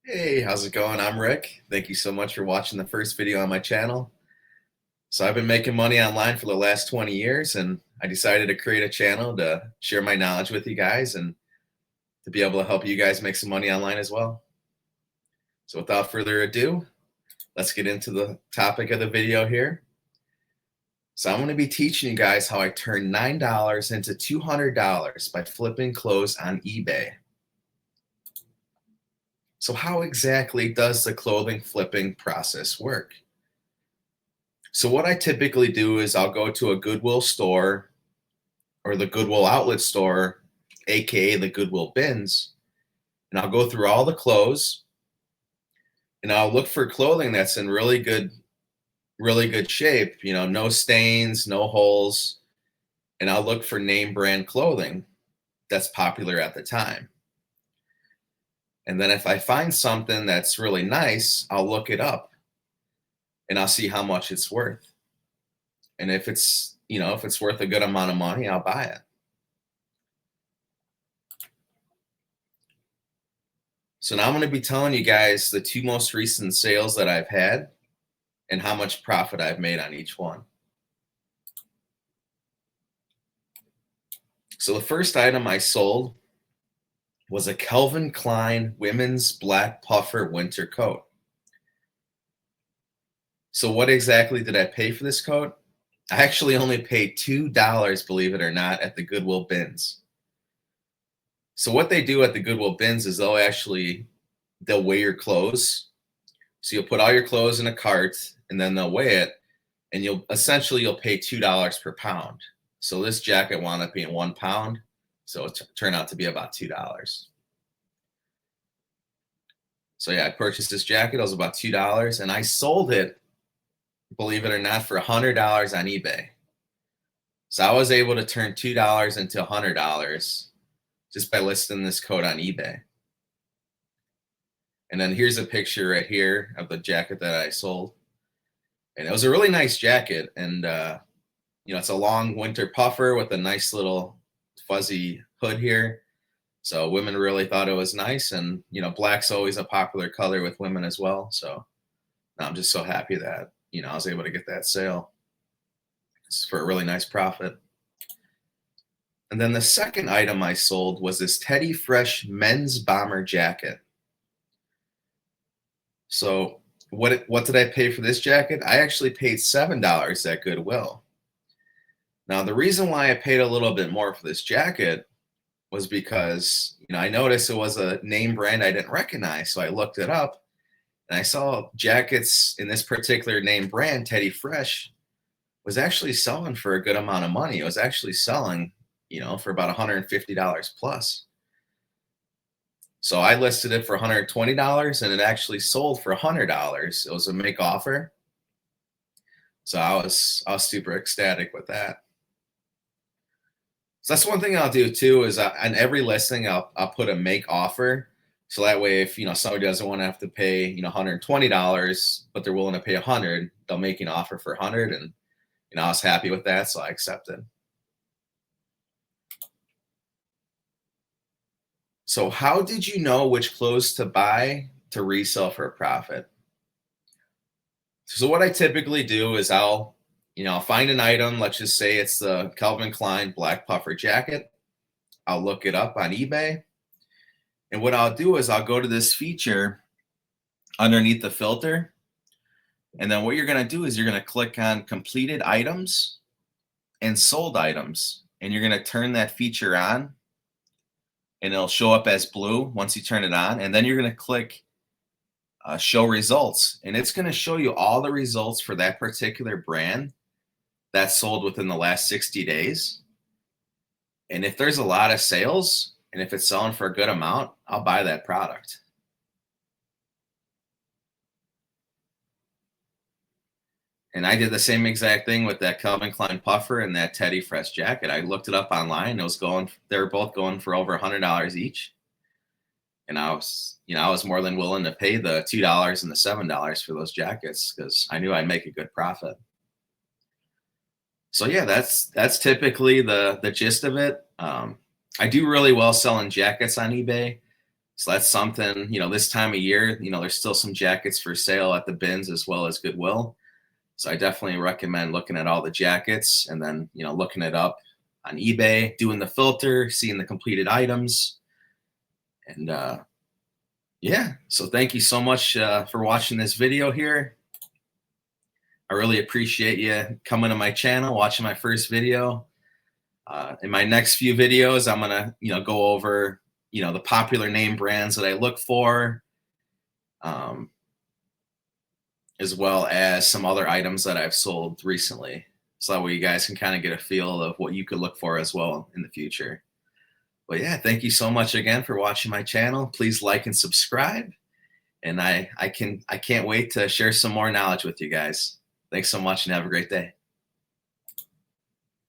Hey, how's it going? I'm Rick. Thank you so much for watching the first video on my channel. So I've been making money online for the last 20 years and I decided to create a channel to share my knowledge with you guys and to be able to help you guys make some money online as well. So without further ado, let's get into the topic of the video here. So I'm going to be teaching you guys how I turn $9 into $200 by flipping clothes on eBay. So how exactly does the clothing flipping process work? So what I typically do is I'll go to a Goodwill store or the Goodwill outlet store, aka the Goodwill bins, and I'll go through all the clothes and I'll look for clothing that's in really good shape, no stains, no holes, and I'll look for name brand clothing that's popular at the time. And then if I find something that's really nice, I'll look it up and I'll see how much it's worth. And if it's worth a good amount of money, I'll buy it. So now I'm going to be telling you guys the two most recent sales that I've had and how much profit I've made on each one. So the first item I sold was a Calvin Klein women's black puffer winter coat. So what exactly did I pay for this coat? I actually only paid $2, believe it or not, at the Goodwill bins. So what they do at the Goodwill bins is they'll weigh your clothes. So you'll put all your clothes in a cart and then they'll weigh it and you'll pay $2 per pound. So this jacket wound up being 1 pound. So it turned out to be about $2. So yeah, I purchased this jacket. It was about $2 and I sold it, believe it or not, for $100 on eBay. So I was able to turn $2 into $100 just by listing this coat on eBay. And then here's a picture right here of the jacket that I sold. And it was a really nice jacket. And, it's a long winter puffer with a nice little fuzzy hood here. So women really thought it was nice. And, black's always a popular color with women as well. So I'm just so happy that, I was able to get that sale. It's for a really nice profit. And then the second item I sold was this Teddy Fresh men's bomber jacket. So what did I pay for this jacket? I actually paid $7 at Goodwill. Now, the reason why I paid a little bit more for this jacket was because, I noticed it was a name brand I didn't recognize. So I looked it up and I saw jackets in this particular name brand, Teddy Fresh, was actually selling for a good amount of money. It was actually selling, for about $150 plus. So I listed it for $120 and it actually sold for $100. It was a make offer. So I was super ecstatic with that. So that's one thing I'll do too is on every listing I'll put a make offer. So that way if somebody doesn't want to have to pay $120 but they're willing to pay $100, they'll make an offer for $100 and I was happy with that, so I accepted. So how did you know which clothes to buy to resell for a profit? So what I typically do is I'll find an item. Let's just say it's the Calvin Klein black puffer jacket. I'll look it up on eBay. And what I'll do is I'll go to this feature underneath the filter. And then what you're going to do is you're going to click on completed items and sold items. And you're going to turn that feature on. And it'll show up as blue once you turn it on. And then you're going to click show results. And it's going to show you all the results for that particular brand that's sold within the last 60 days. And if there's a lot of sales and if it's selling for a good amount, I'll buy that product. And I did the same exact thing with that Calvin Klein puffer and that Teddy Fresh jacket. I looked it up online. They were both going for over $100 each. And I was more than willing to pay the $2 and the $7 for those jackets because I knew I'd make a good profit. So yeah, that's typically the gist of it. I do really well selling jackets on eBay. So that's something, this time of year, there's still some jackets for sale at the bins as well as Goodwill. So I definitely recommend looking at all the jackets and then, looking it up on eBay, doing the filter, seeing the completed items. And yeah, so thank you so much for watching this video here. I really appreciate you coming to my channel, watching my first video. In my next few videos, I'm gonna, go over, the popular name brands that I look for, um, as well as some other items that I've sold recently. So that way you guys can kind of get a feel of what you could look for as well in the future. But yeah, thank you so much again for watching my channel. Please like and subscribe. And I can't wait to share some more knowledge with you guys. Thanks so much and have a great day.